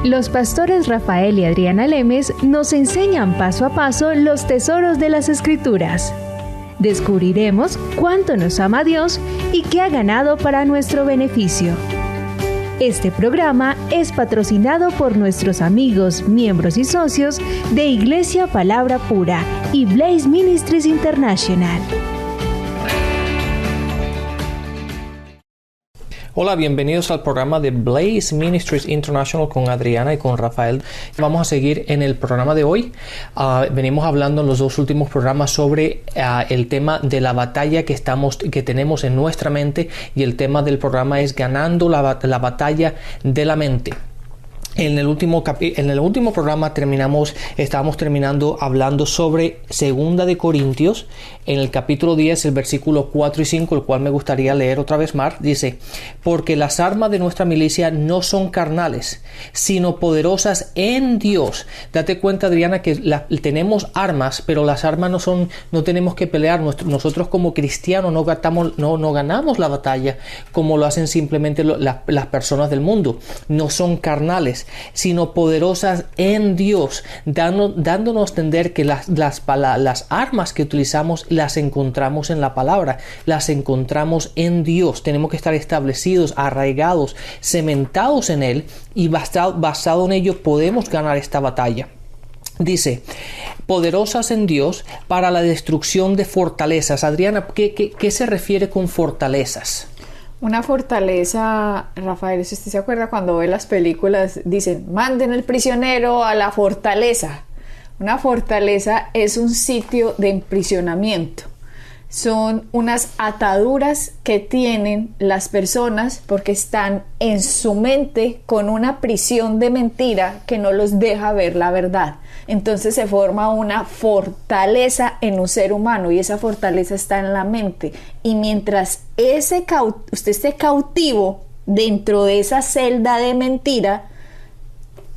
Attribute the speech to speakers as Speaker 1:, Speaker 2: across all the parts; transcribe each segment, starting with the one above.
Speaker 1: Los pastores Rafael y Adriana Lemes nos enseñan paso a paso los tesoros de las Escrituras. Descubriremos cuánto nos ama Dios y qué ha ganado para nuestro beneficio. Este programa es patrocinado por nuestros amigos, miembros y socios de Iglesia Palabra Pura y Blaze Ministries International.
Speaker 2: Hola, bienvenidos al programa de Blaze Ministries International con Adriana y con Rafael. Vamos a seguir en el programa de hoy. Venimos hablando en los dos últimos programas sobre el tema de la batalla que tenemos en nuestra mente, y el tema del programa es ganando la batalla de la mente. En el último programa estábamos terminando hablando sobre 2 de Corintios, en el capítulo 10, el versículo 4 y 5, el cual me gustaría leer otra vez más. Dice: porque las armas de nuestra milicia no son carnales, sino poderosas en Dios. Date cuenta, Adriana, que tenemos armas, pero las armas no tenemos que pelear. Nosotros como cristianos no ganamos la batalla como lo hacen simplemente las personas del mundo. No son carnales, sino poderosas en Dios, dándonos a entender que las armas que utilizamos las encontramos en la palabra, las encontramos en Dios. Tenemos que estar establecidos, arraigados, cementados en Él, y basado en ello podemos ganar esta batalla. Dice, poderosas en Dios para la destrucción de fortalezas. Adriana, ¿qué se refiere con fortalezas?
Speaker 3: Una fortaleza, Rafael, si usted se acuerda cuando ve las películas, dicen, manden el prisionero a la fortaleza. Una fortaleza es un sitio de emprisionamiento. Son unas ataduras que tienen las personas porque están en su mente con una prisión de mentira que no los deja ver la verdad. Entonces se forma una fortaleza en un ser humano, y esa fortaleza está en la mente. Y mientras usted esté cautivo dentro de esa celda de mentira,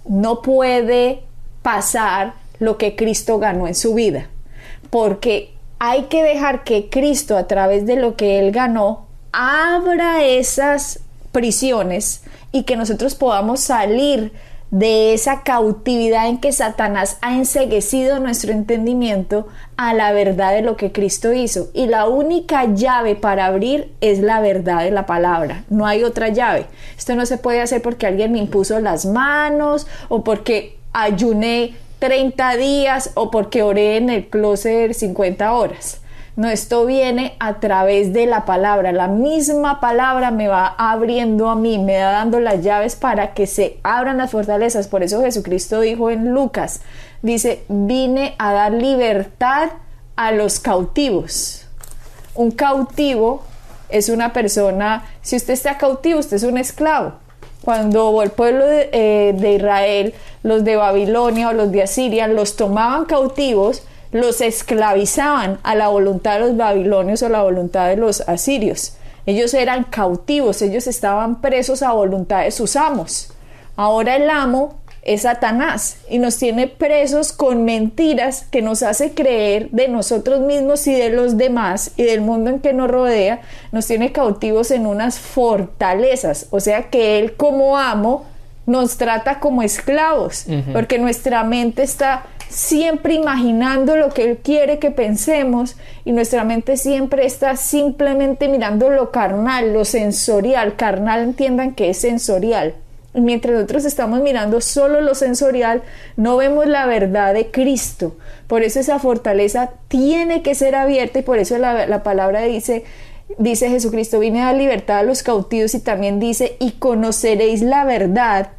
Speaker 3: no puede pasar lo que Cristo ganó en su vida, porque hay que dejar que Cristo, a través de lo que Él ganó, abra esas prisiones y que nosotros podamos salir de esa cautividad en que Satanás ha enceguecido nuestro entendimiento a la verdad de lo que Cristo hizo. Y la única llave para abrir es la verdad de la palabra. No hay otra llave. Esto no se puede hacer porque alguien me impuso las manos, o porque ayuné 30 días, o porque oré en el closet 50 horas. No, esto viene a través de la palabra. La misma palabra me va abriendo a mí, me va dando las llaves para que se abran las fortalezas. Por eso Jesucristo dijo en Lucas, dice, vine a dar libertad a los cautivos. Un cautivo es una persona, si usted está cautivo, usted es un esclavo. Cuando el pueblo de Israel, los de Babilonia o los de Asiria, los tomaban cautivos, los esclavizaban a la voluntad de los babilonios o la voluntad de los asirios. Ellos eran cautivos, ellos estaban presos a voluntad de sus amos. Ahora el amo es Satanás y nos tiene presos con mentiras que nos hace creer de nosotros mismos y de los demás y del mundo en que nos rodea. Nos tiene cautivos en unas fortalezas, o sea que él como amo nos trata como esclavos, porque nuestra mente está siempre imaginando lo que él quiere que pensemos, y nuestra mente siempre está simplemente mirando lo carnal, lo sensorial. Carnal, entiendan que es sensorial. Y mientras nosotros estamos mirando solo lo sensorial, no vemos la verdad de Cristo. Por eso esa fortaleza tiene que ser abierta, y por eso la palabra dice Jesucristo, vine a dar libertad a los cautivos, y también dice, y conoceréis la verdad,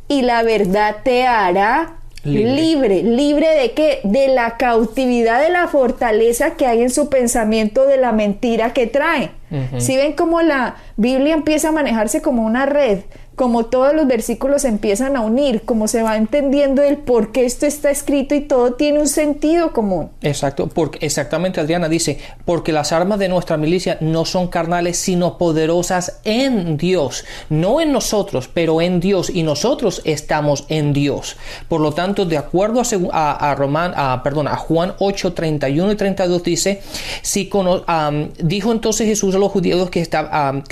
Speaker 3: y la verdad te hará libre. ¿Libre de qué? De la cautividad, de la fortaleza que hay en su pensamiento, de la mentira que trae. ¿Sí ven cómo la Biblia empieza a manejarse como una red? Como todos los versículos se empiezan a unir, como se va entendiendo el por qué esto está escrito, y todo tiene un sentido común.
Speaker 2: Exacto, exactamente, Adriana dice, porque las armas de nuestra milicia no son carnales, sino poderosas en Dios, no en nosotros, pero en Dios, y nosotros estamos en Dios. Por lo tanto, de acuerdo a Juan 8, 31 y 32 dice, dijo entonces Jesús a los judíos que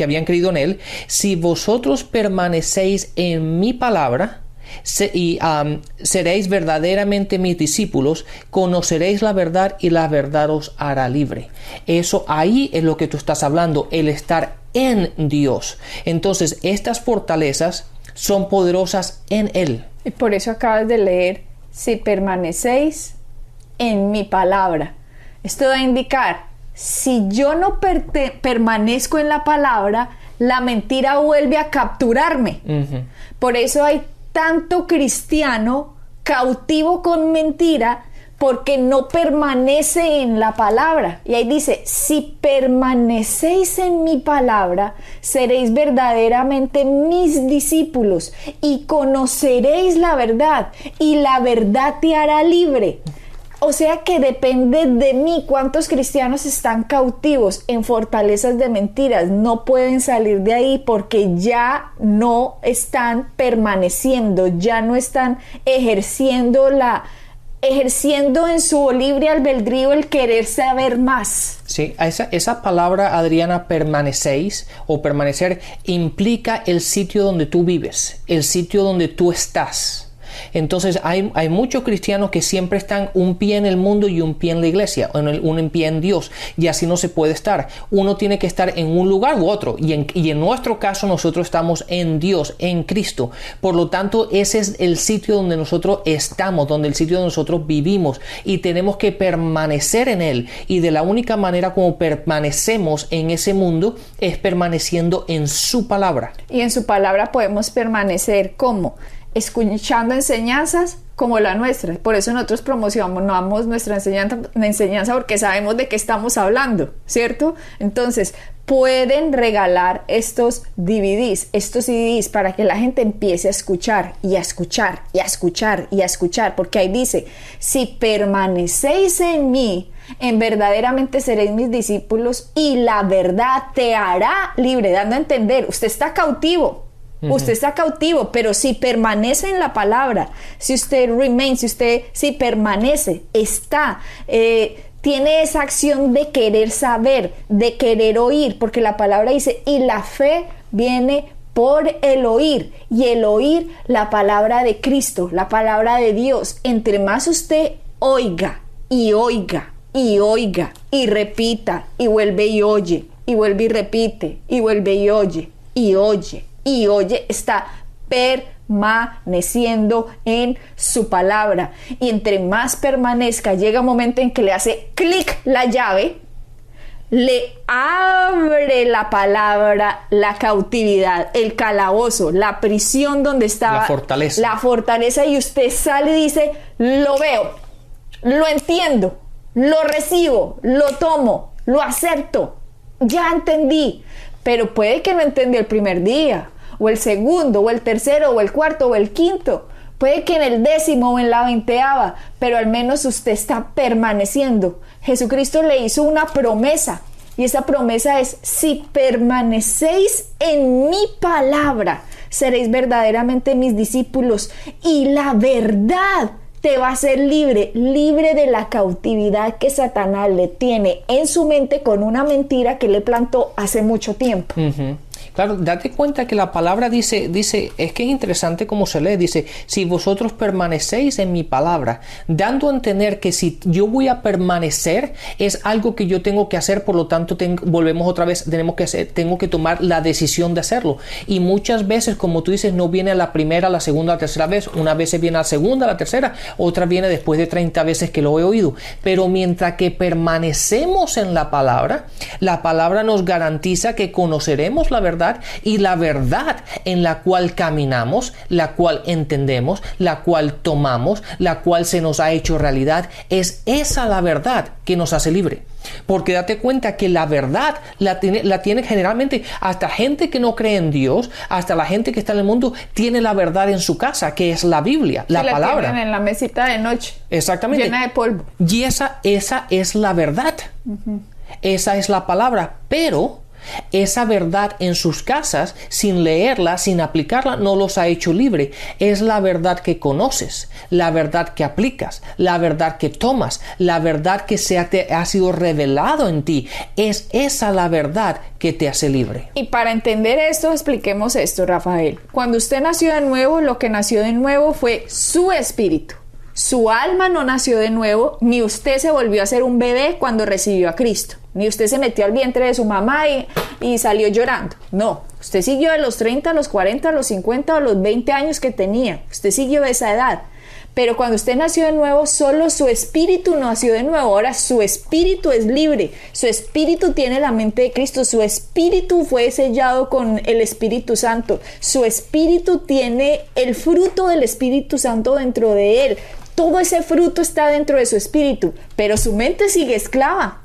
Speaker 2: habían creído en él, si vosotros permanecéis en mi palabra, seréis verdaderamente mis discípulos, conoceréis la verdad y la verdad os hará libre. Eso ahí es lo que tú estás hablando, el estar en Dios. Entonces, estas fortalezas son poderosas en Él.
Speaker 3: Y por eso acabas de leer, si permanecéis en mi palabra. Esto da a indicar, si yo no permanezco en la palabra, la mentira vuelve a capturarme. Por eso hay tanto cristiano cautivo con mentira, porque no permanece en la palabra. Y ahí dice, si permanecéis en mi palabra, seréis verdaderamente mis discípulos y conoceréis la verdad, y la verdad te hará libre. O sea que depende de mí. ¿Cuántos cristianos están cautivos en fortalezas de mentiras? No pueden salir de ahí porque ya no están permaneciendo, ya no están ejerciendo en su libre albedrío el querer saber más.
Speaker 2: Sí, esa palabra, Adriana, permanecéis o permanecer, implica el sitio donde tú vives, el sitio donde tú estás. Entonces hay muchos cristianos que siempre están un pie en el mundo y un pie en la iglesia, un pie en Dios, y así no se puede estar. Uno tiene que estar en un lugar u otro, y en nuestro caso nosotros estamos en Dios, en Cristo. Por lo tanto, ese es el sitio donde nosotros estamos, donde el sitio donde nosotros vivimos, y tenemos que permanecer en Él. Y de la única manera como permanecemos en ese mundo es permaneciendo en su palabra.
Speaker 3: Y en su palabra podemos permanecer ¿cómo? Escuchando enseñanzas como la nuestra. Por eso nosotros promocionamos nuestra enseñanza porque sabemos de qué estamos hablando, ¿cierto? Entonces, pueden regalar estos DVDs, estos CDs, para que la gente empiece a escuchar y a escuchar y a escuchar y a escuchar, porque ahí dice, si permanecéis en mí, verdaderamente seréis mis discípulos y la verdad te hará libre, dando a entender, usted está cautivo. Usted está cautivo, pero si permanece en la palabra, si usted si permanece, tiene esa acción de querer saber, de querer oír, porque la palabra dice, y la fe viene por el oír, y el oír la palabra de Cristo, la palabra de Dios. Entre más usted oiga, y oiga, y oiga, y repita, y vuelve y oye, y vuelve y repite, y vuelve y oye, y oye, está permaneciendo en su palabra. Y entre más permanezca, llega un momento en que le hace clic la llave, le abre la palabra, la cautividad, el calabozo, la prisión donde estaba, la fortaleza, y usted sale y dice, lo veo, lo entiendo, lo recibo, lo tomo, lo acepto, ya entendí. Pero puede que no entendió el primer día, o el segundo, o el tercero, o el cuarto, o el quinto. Puede que en el 10º o en la 20ª, pero al menos usted está permaneciendo. Jesucristo le hizo una promesa, y esa promesa es, si permanecéis en mi palabra, seréis verdaderamente mis discípulos, y la verdad te va a hacer libre de la cautividad que Satanás le tiene en su mente con una mentira que le plantó hace mucho tiempo.
Speaker 2: Claro, date cuenta que la palabra dice, es que es interesante cómo se lee, dice, si vosotros permanecéis en mi palabra, dando a entender que si yo voy a permanecer, es algo que yo tengo que hacer, por lo tanto, volvemos otra vez, tengo que tomar la decisión de hacerlo. Y muchas veces, como tú dices, no viene a la primera, a la segunda, a la tercera vez, una vez viene a la segunda, a la tercera, otra viene después de 30 veces que lo he oído. Pero mientras que permanecemos en la palabra nos garantiza que conoceremos la verdad, y la verdad en la cual caminamos, la cual entendemos, la cual tomamos, la cual se nos ha hecho realidad, es esa la verdad que nos hace libre. Porque date cuenta que la verdad la tiene generalmente hasta gente que no cree en Dios, hasta la gente que está en el mundo tiene la verdad en su casa, que es la Biblia, la palabra.
Speaker 3: La tienen en la mesita de noche.
Speaker 2: Exactamente.
Speaker 3: Llena de polvo.
Speaker 2: Y esa es la verdad. Esa es la palabra. Pero Esa verdad en sus casas, sin leerla, sin aplicarla, no los ha hecho libre. Es la verdad que conoces, la verdad que aplicas, la verdad que tomas, la verdad que te ha sido revelado en ti. Es esa la verdad que te hace libre.
Speaker 3: Y para entender esto, expliquemos esto, Rafael. Cuando usted nació de nuevo, lo que nació de nuevo fue su espíritu. Su alma no nació de nuevo, ni usted se volvió a ser un bebé cuando recibió a Cristo, ni usted se metió al vientre de su mamá y salió llorando. No, usted siguió de los 30 a los 40, a los 50, a los 20 años que tenía. Usted siguió de esa edad. Pero cuando usted nació de nuevo, solo su espíritu nació de nuevo. Ahora su espíritu es libre. Su espíritu tiene la mente de Cristo. Su espíritu fue sellado con el Espíritu Santo. Su espíritu tiene el fruto del Espíritu Santo dentro de él. Todo ese fruto está dentro de su espíritu. Pero su mente sigue esclava.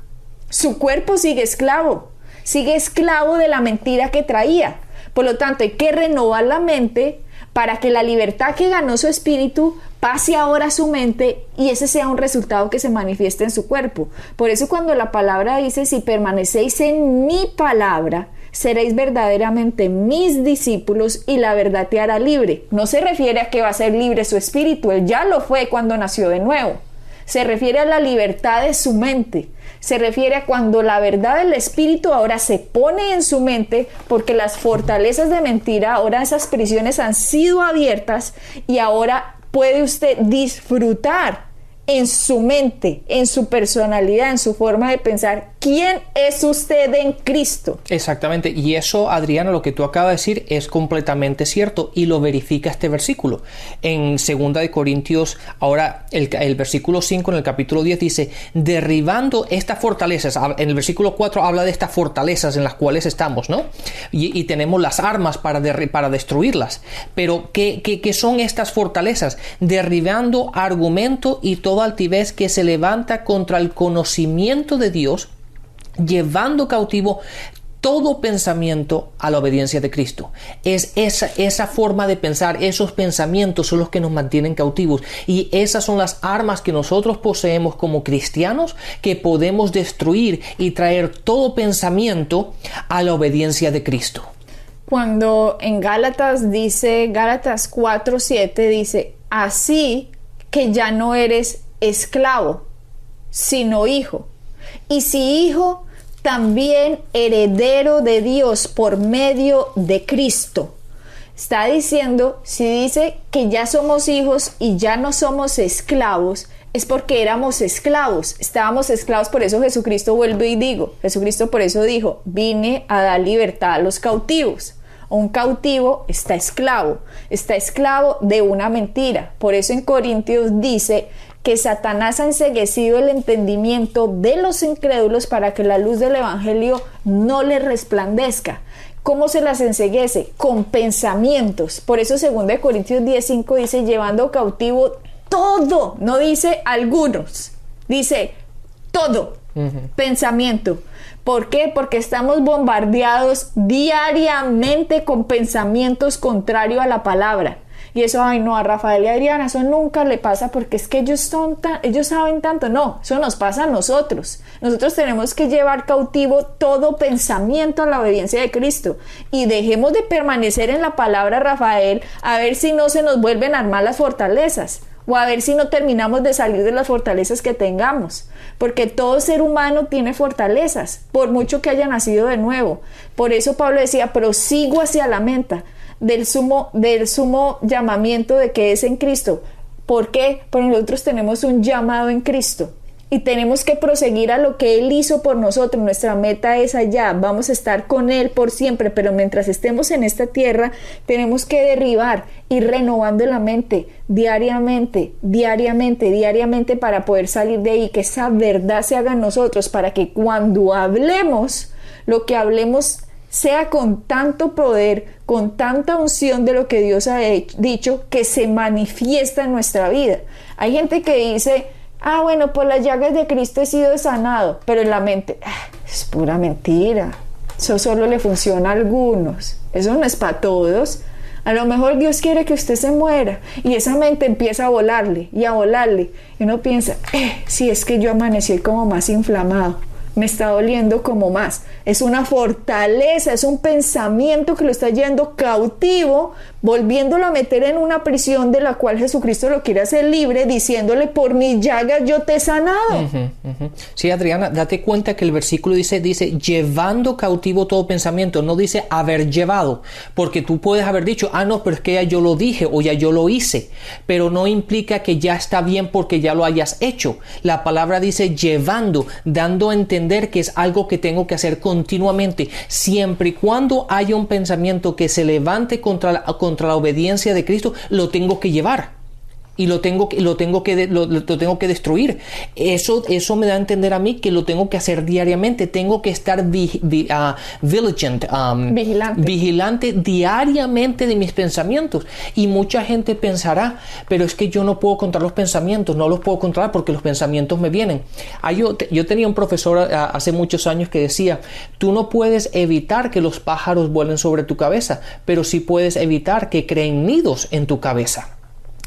Speaker 3: Su cuerpo sigue esclavo. Sigue esclavo de la mentira que traía. Por lo tanto, hay que renovar la mente para que la libertad que ganó su espíritu pase ahora a su mente y ese sea un resultado que se manifieste en su cuerpo. Por eso cuando la palabra dice, si permanecéis en mi palabra, seréis verdaderamente mis discípulos y la verdad te hará libre. No se refiere a que va a ser libre su espíritu, él ya lo fue cuando nació de nuevo. Se refiere a la libertad de su mente. Se refiere a cuando la verdad del espíritu ahora se pone en su mente, porque las fortalezas de mentira, ahora esas prisiones han sido abiertas y ahora puede usted disfrutar en su mente, en su personalidad, en su forma de pensar, ¿quién es usted en Cristo?
Speaker 2: Exactamente, y eso, Adriana, lo que tú acabas de decir es completamente cierto y lo verifica este versículo. En 2 de Corintios, ahora el versículo 5 en el capítulo 10 dice, derribando estas fortalezas. En el versículo 4 habla de estas fortalezas en las cuales estamos, ¿no? Y tenemos las armas para destruirlas. Pero, ¿qué son estas fortalezas? Derribando argumento y toda altivez que se levanta contra el conocimiento de Dios, llevando cautivo todo pensamiento a la obediencia de Cristo. Es esa forma de pensar, esos pensamientos son los que nos mantienen cautivos, y esas son las armas que nosotros poseemos como cristianos, que podemos destruir y traer todo pensamiento a la obediencia de Cristo.
Speaker 3: Cuando en Gálatas 4:7 dice, así que ya no eres esclavo, sino hijo. Y si hijo, también heredero de Dios por medio de Cristo. Está diciendo, si dice que ya somos hijos y ya no somos esclavos, es porque éramos esclavos. Estábamos esclavos, por eso Jesucristo vuelve y digo, Jesucristo por eso dijo, vine a dar libertad a los cautivos. Un cautivo está esclavo de una mentira. Por eso en Corintios dice que Satanás ha enceguecido el entendimiento de los incrédulos para que la luz del evangelio no les resplandezca. ¿Cómo se las enceguece? Con pensamientos. Por eso 2 Corintios 10:5 dice, llevando cautivo todo, no dice algunos, dice todo pensamiento. ¿Por qué? Porque estamos bombardeados diariamente con pensamientos contrarios a la palabra. Y eso, ay no, a Rafael y a Adriana eso nunca le pasa porque es que ellos saben tanto. No, eso nos pasa a nosotros. Nosotros tenemos que llevar cautivo todo pensamiento a la obediencia de Cristo. Y dejemos de permanecer en la palabra, Rafael, a ver si no se nos vuelven a armar las fortalezas. O a ver si no terminamos de salir de las fortalezas que tengamos. Porque todo ser humano tiene fortalezas, por mucho que haya nacido de nuevo. Por eso Pablo decía, prosigo hacia la meta del sumo llamamiento de que es en Cristo. ¿Por qué? Porque nosotros tenemos un llamado en Cristo. Y tenemos que proseguir a lo que Él hizo por nosotros. Nuestra meta es allá. Vamos a estar con Él por siempre. Pero mientras estemos en esta tierra, tenemos que derribar, ir renovando la mente diariamente, para poder salir de ahí. Que esa verdad se haga en nosotros, para que cuando hablemos, lo que hablemos sea con tanto poder, con tanta unción de lo que Dios ha dicho, que se manifiesta en nuestra vida. Hay gente que dice, bueno, por las llagas de Cristo he sido sanado, pero en la mente, es pura mentira, eso solo le funciona a algunos, eso no es para todos. A lo mejor Dios quiere que usted se muera, y esa mente empieza a volarle, y uno piensa, si es que yo amanecí como más inflamado. me está doliendo como más. Es una fortaleza, es un pensamiento que lo está yendo cautivo, volviéndolo a meter en una prisión de la cual Jesucristo lo quiere hacer libre, diciéndole, por mis llagas yo te he sanado.
Speaker 2: Sí, Adriana, date cuenta que el versículo dice, llevando cautivo todo pensamiento, no dice haber llevado, porque tú puedes haber dicho, no, pero es que ya yo lo dije o ya yo lo hice, pero no implica que ya está bien porque ya lo hayas hecho. La palabra dice llevando, dando a entender que es algo que tengo que hacer continuamente, siempre y cuando haya un pensamiento que se levante contra la obediencia de Cristo, lo tengo que llevar. Y lo tengo que destruir. Eso me da a entender a mí que lo tengo que hacer diariamente. Tengo que estar vigilante diariamente de mis pensamientos. Y mucha gente pensará, pero es que yo no puedo controlar los pensamientos. No los puedo controlar porque los pensamientos me vienen. Yo tenía un profesor hace muchos años que decía, tú no puedes evitar que los pájaros vuelen sobre tu cabeza, pero sí puedes evitar que creen nidos en tu cabeza.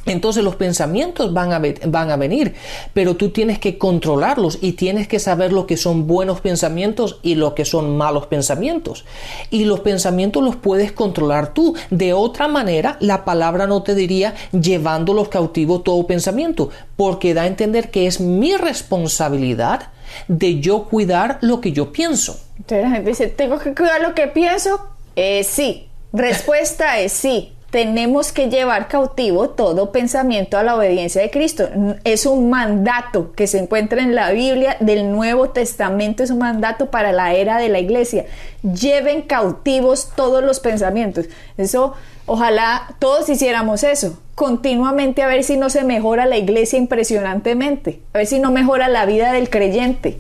Speaker 2: Entonces los pensamientos van a venir, pero tú tienes que controlarlos y tienes que saber lo que son buenos pensamientos y lo que son malos pensamientos. Y los pensamientos los puedes controlar tú. De otra manera, la palabra no te diría llevándolos cautivos todo pensamiento, porque da a entender que es mi responsabilidad de yo cuidar lo que yo pienso.
Speaker 3: Entonces la gente dice, ¿tengo que cuidar lo que pienso? Sí. Respuesta es sí. Tenemos que llevar cautivo todo pensamiento a la obediencia de Cristo. Es un mandato que se encuentra en la Biblia del Nuevo Testamento, es un mandato para la era de la iglesia. Lleven cautivos todos los pensamientos. Eso, ojalá todos hiciéramos eso, continuamente, a ver si no se mejora la iglesia impresionantemente, a ver si no mejora la vida del creyente.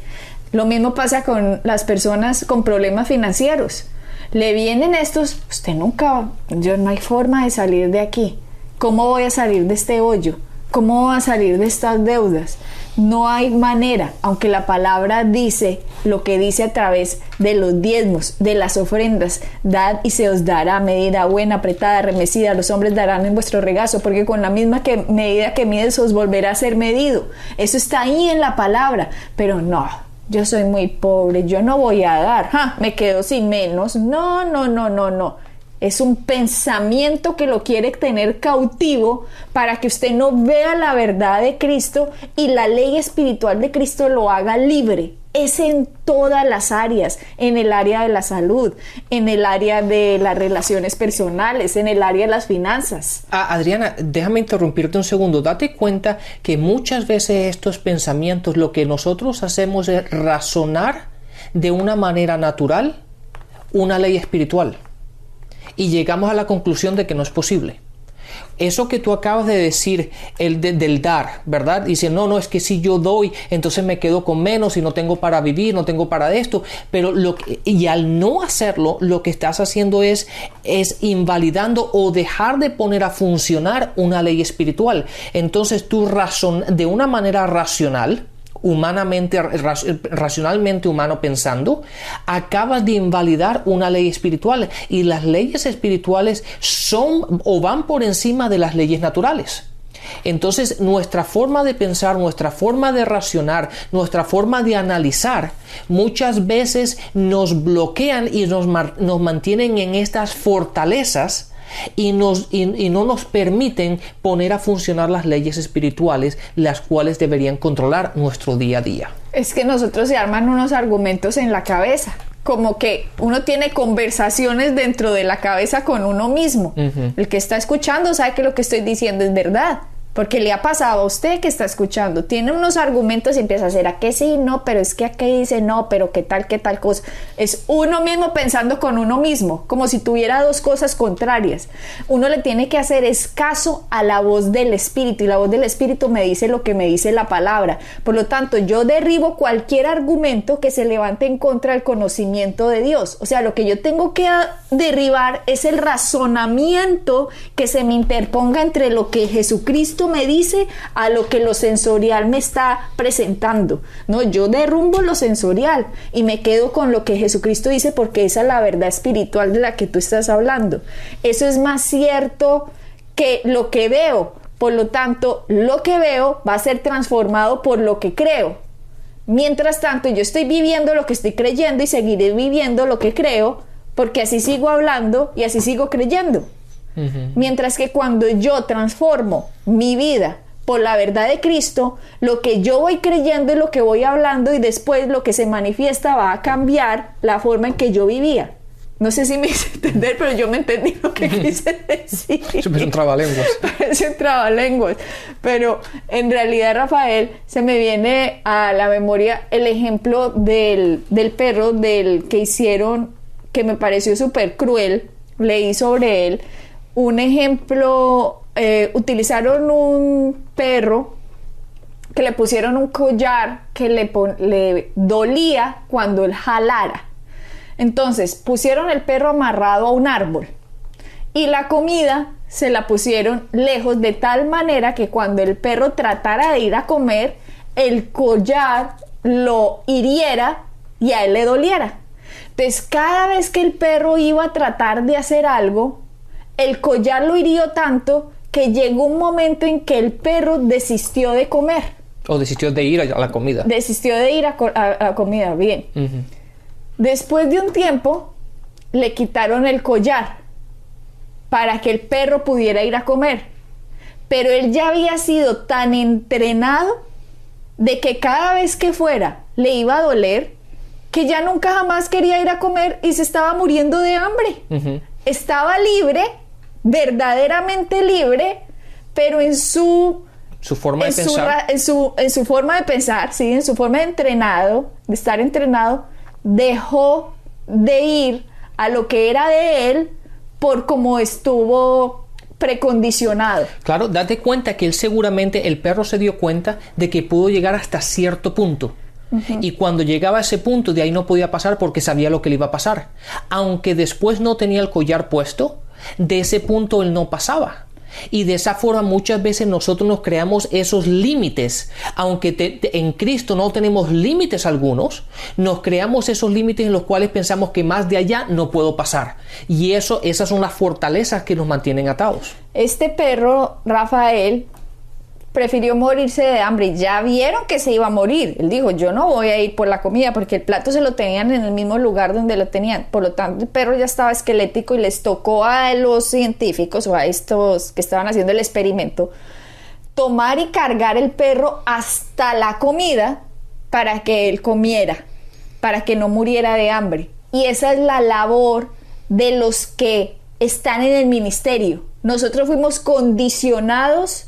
Speaker 3: Lo mismo pasa con las personas con problemas financieros. Le vienen estos, no hay forma de salir de aquí. ¿Cómo voy a salir de este hoyo? ¿Cómo voy a salir de estas deudas? No hay manera, aunque la palabra dice lo que dice a través de los diezmos, de las ofrendas. Dad y se os dará, medida buena, apretada, remecida, los hombres darán en vuestro regazo, porque con la misma medida que mides os volverá a ser medido. Eso está ahí en la palabra, pero no. Yo soy muy pobre, yo no voy a dar, me quedo sin menos. No. Es un pensamiento que lo quiere tener cautivo para que usted no vea la verdad de Cristo y la ley espiritual de Cristo lo haga libre. Es en todas las áreas, en el área de la salud, en el área de las relaciones personales, en el área de las finanzas.
Speaker 2: Adriana, déjame interrumpirte un segundo. Date cuenta que muchas veces estos pensamientos, lo que nosotros hacemos es razonar de una manera natural una ley espiritual. Y llegamos a la conclusión de que no es posible. Eso que tú acabas de decir, del dar, ¿verdad? Dice, no, es que si yo doy, entonces me quedo con menos y no tengo para vivir, no tengo para esto. Pero y al no hacerlo, lo que estás haciendo es invalidando o dejar de poner a funcionar una ley espiritual. Entonces tú de una manera racional, racionalmente humano pensando, acabas de invalidar una ley espiritual, y las leyes espirituales son o van por encima de las leyes naturales. Entonces nuestra forma de pensar, nuestra forma de racionar, nuestra forma de analizar muchas veces nos bloquean y nos mantienen en estas fortalezas y no nos permiten poner a funcionar las leyes espirituales, las cuales deberían controlar nuestro día a día.
Speaker 3: Es que nosotros se arman unos argumentos en la cabeza, como que uno tiene conversaciones dentro de la cabeza con uno mismo. El que está escuchando sabe que lo que estoy diciendo es verdad, porque le ha pasado a usted que está escuchando, tiene unos argumentos y empieza a hacer, ¿a qué sí? No, pero es que aquí dice no, pero qué tal cosa. Es uno mismo pensando con uno mismo, como si tuviera dos cosas contrarias. Uno le tiene que hacer caso a la voz del Espíritu, y la voz del Espíritu me dice lo que me dice la palabra. Por lo tanto, yo derribo cualquier argumento que se levante en contra del conocimiento de Dios. O sea, lo que yo tengo que derribar es el razonamiento que se me interponga entre lo que Jesucristo me dice a lo que lo sensorial me está presentando. No, yo derrumbo lo sensorial y me quedo con lo que Jesucristo dice, porque esa es la verdad espiritual de la que tú estás hablando. Eso es más cierto que lo que veo. Por lo tanto, lo que veo va a ser transformado por lo que creo. Mientras tanto, yo estoy viviendo lo que estoy creyendo y seguiré viviendo lo que creo, porque así sigo hablando y así sigo creyendo. Mientras que cuando yo transformo mi vida por la verdad de Cristo, lo que yo voy creyendo es lo que voy hablando, y después lo que se manifiesta va a cambiar la forma en que yo vivía. No sé si me hice entender, pero yo me entendí lo que quise decir.
Speaker 2: Eso es un trabalenguas.
Speaker 3: Parece un trabalenguas. Pero en realidad, Rafael, se me viene a la memoria el ejemplo del perro del que hicieron, que me pareció súper cruel. Leí sobre él un ejemplo. Utilizaron un perro que le pusieron un collar que le dolía cuando él jalara. Entonces pusieron el perro amarrado a un árbol y la comida se la pusieron lejos, de tal manera que cuando el perro tratara de ir a comer, el collar lo hiriera y a él le doliera. Entonces, cada vez que el perro iba a tratar de hacer algo, el collar lo hirió tanto que llegó un momento en que el perro desistió de comer.
Speaker 2: O desistió de ir a la comida.
Speaker 3: Desistió de ir a la comida, bien. Después de un tiempo, le quitaron el collar para que el perro pudiera ir a comer. Pero él ya había sido tan entrenado de que cada vez que fuera le iba a doler, que ya nunca jamás quería ir a comer y se estaba muriendo de hambre. Estaba libre, verdaderamente libre, pero en su
Speaker 2: forma de pensar,
Speaker 3: en su forma de pensar, sí, en su forma de estar entrenado, dejó de ir a lo que era de él por cómo estuvo precondicionado.
Speaker 2: Claro, date cuenta que él seguramente, el perro se dio cuenta de que pudo llegar hasta cierto punto. Y cuando llegaba a ese punto, de ahí no podía pasar porque sabía lo que le iba a pasar. Aunque después no tenía el collar puesto, de ese punto él no pasaba. Y de esa forma muchas veces nosotros nos creamos esos límites. Aunque en Cristo no tenemos límites algunos, nos creamos esos límites en los cuales pensamos que más de allá no puedo pasar. Y esas son las fortalezas que nos mantienen atados.
Speaker 3: Este perro, Rafael, prefirió morirse de hambre. Ya vieron que se iba a morir. Él dijo, yo no voy a ir por la comida, porque el plato se lo tenían en el mismo lugar donde lo tenían. Por lo tanto, el perro ya estaba esquelético y les tocó a los científicos o a estos que estaban haciendo el experimento tomar y cargar el perro hasta la comida para que él comiera, para que no muriera de hambre. Y esa es la labor de los que están en el ministerio. Nosotros fuimos condicionados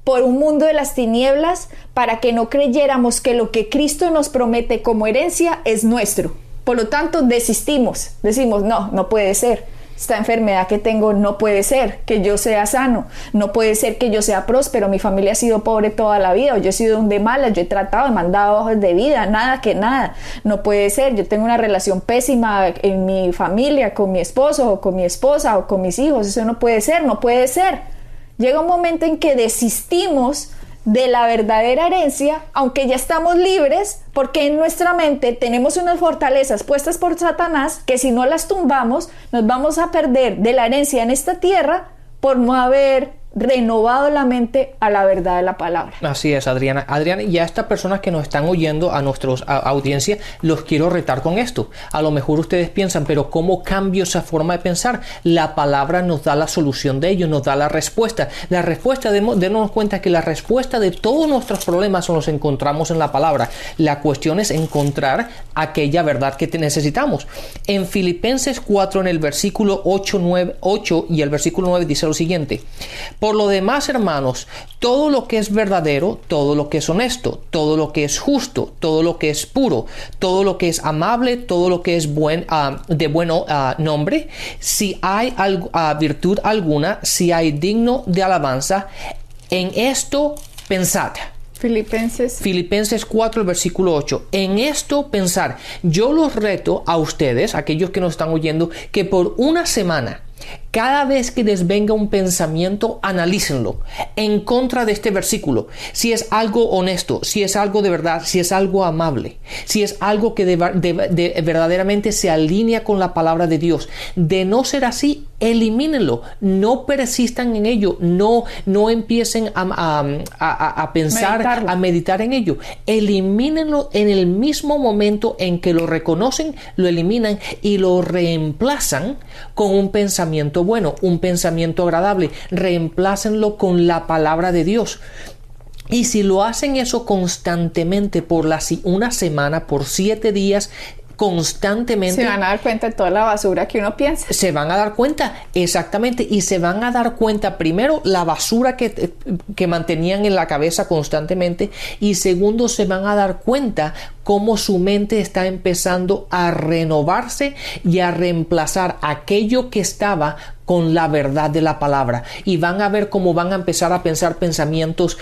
Speaker 3: por un mundo de las tinieblas para que no creyéramos que lo que Cristo nos promete como herencia es nuestro. Por lo tanto, desistimos. Decimos, no puede ser. Esta enfermedad que tengo no puede ser que yo sea sano. No puede ser que yo sea próspero. Mi familia ha sido pobre toda la vida. O yo he sido un de malas. Yo he tratado, he mandado hojas de vida. Nada. No puede ser. Yo tengo una relación pésima en mi familia, con mi esposo, o con mi esposa, o con mis hijos. Eso no puede ser. Llega un momento en que desistimos de la verdadera herencia, aunque ya estamos libres, porque en nuestra mente tenemos unas fortalezas puestas por Satanás que si no las tumbamos, nos vamos a perder de la herencia en esta tierra por no haber renovado la mente a la verdad de la palabra.
Speaker 2: Así es, Adriana. Adriana, y a estas personas que nos están oyendo, a nuestra audiencia, los quiero retar con esto. A lo mejor ustedes piensan, pero ¿cómo cambio esa forma de pensar? La palabra nos da la solución de ello, nos da la respuesta. La respuesta, denos cuenta que la respuesta de todos nuestros problemas los encontramos en la palabra. La cuestión es encontrar aquella verdad que necesitamos. En Filipenses 4, en el versículo 8 y el versículo 9 dice lo siguiente: por lo demás, hermanos, todo lo que es verdadero, todo lo que es honesto, todo lo que es justo, todo lo que es puro, todo lo que es amable, todo lo que es de buen nombre, si hay virtud alguna, si hay digno de alabanza, en esto pensad. Filipenses 4, el versículo 8. En esto pensar. Yo los reto a ustedes, aquellos que nos están oyendo, que por una semana Cada vez que les venga un pensamiento, analícenlo en contra de este versículo. Si es algo honesto, si es algo de verdad, si es algo amable, si es algo que verdaderamente se alinea con la palabra de Dios. De no ser así, elimínenlo. No persistan en ello. No empiecen a pensar, a meditar en ello. Elimínenlo en el mismo momento en que lo reconocen, lo eliminan y lo reemplazan con un pensamiento bueno, un pensamiento agradable. Reemplácenlo con la palabra de Dios. Y si lo hacen eso constantemente por una semana, por 7 días, constantemente,
Speaker 3: se van a dar cuenta de toda la basura que uno piensa.
Speaker 2: Se van a dar cuenta, exactamente, y se van a dar cuenta primero la basura que mantenían en la cabeza constantemente, y segundo se van a dar cuenta cómo su mente está empezando a renovarse y a reemplazar aquello que estaba con la verdad de la palabra, y van a ver cómo van a empezar a pensar pensamientos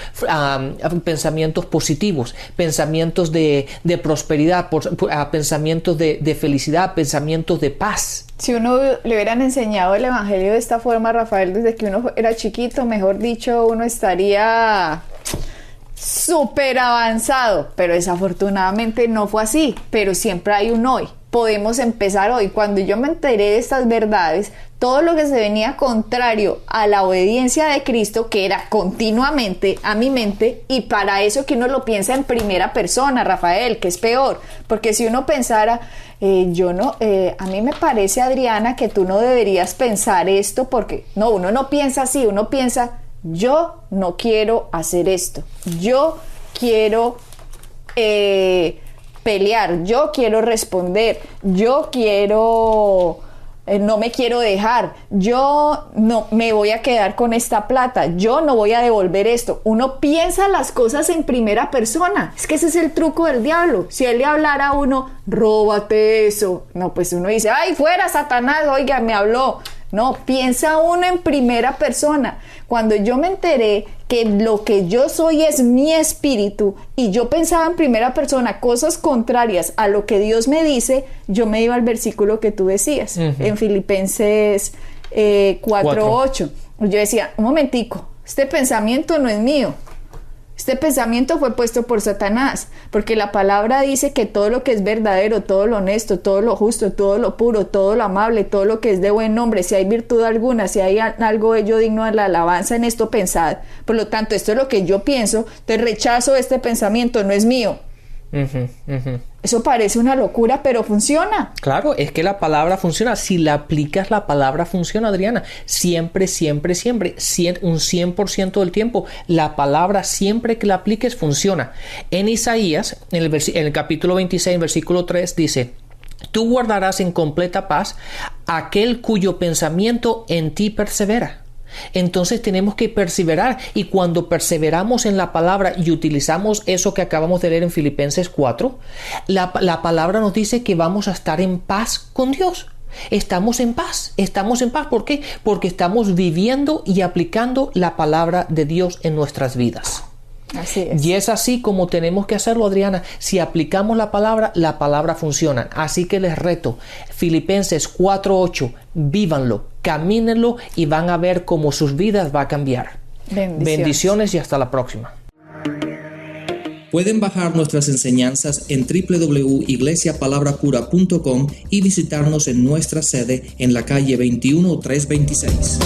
Speaker 2: positivos, pensamientos de prosperidad, pensamientos de felicidad, pensamientos de paz.
Speaker 3: Si uno le hubieran enseñado el evangelio de esta forma, Rafael, desde que uno era chiquito, mejor dicho, uno estaría súper avanzado, pero desafortunadamente no fue así. Pero siempre hay un hoy. Podemos empezar hoy. Cuando yo me enteré de estas verdades, todo lo que se venía contrario a la obediencia de Cristo, que era continuamente a mi mente, y para eso que uno lo piensa en primera persona, Rafael, que es peor, porque si uno pensara, a mí me parece, Adriana, que tú no deberías pensar esto, porque no, uno no piensa así, uno piensa, yo no quiero hacer esto, yo quiero pelear, yo quiero responder, yo quiero, no me quiero dejar, yo no me voy a quedar con esta plata, yo no voy a devolver esto. Uno piensa las cosas en primera persona. Es que ese es el truco del diablo. Si él le hablara a uno, róbate eso, no, pues uno dice, ay, fuera Satanás, oiga, me habló. No, piensa uno en primera persona. Cuando yo me enteré que lo que yo soy es mi espíritu, y yo pensaba en primera persona cosas contrarias a lo que Dios me dice, yo me iba al versículo que tú decías, en Filipenses 4:8. Yo decía, un momentico, este pensamiento no es mío. Este pensamiento fue puesto por Satanás, porque la palabra dice que todo lo que es verdadero, todo lo honesto, todo lo justo, todo lo puro, todo lo amable, todo lo que es de buen nombre, si hay virtud alguna, si hay algo ello digno de la alabanza, en esto pensad. Por lo tanto, esto es lo que yo pienso, te rechazo este pensamiento, no es mío. Eso parece una locura, pero funciona.
Speaker 2: Claro, es que la palabra funciona. Si la aplicas, la palabra funciona, Adriana. Siempre, siempre, siempre. Un 100% del tiempo. La palabra, siempre que la apliques, funciona. En Isaías, en el capítulo 26, versículo 3, dice: tú guardarás en completa paz aquel cuyo pensamiento en ti persevera. Entonces tenemos que perseverar, y cuando perseveramos en la palabra y utilizamos eso que acabamos de leer en Filipenses 4, la palabra nos dice que vamos a estar en paz con Dios. Estamos en paz. ¿Por qué? Porque estamos viviendo y aplicando la palabra de Dios en nuestras vidas.
Speaker 3: Así es.
Speaker 2: Y es así como tenemos que hacerlo, Adriana. Si aplicamos la palabra funciona. Así que les reto, Filipenses 4:8, vívanlo, camínenlo, y van a ver cómo sus vidas va a cambiar. Bendiciones y hasta la próxima.
Speaker 4: Pueden bajar nuestras enseñanzas en www.iglesiapalabracura.com y visitarnos en nuestra sede en la calle 21326.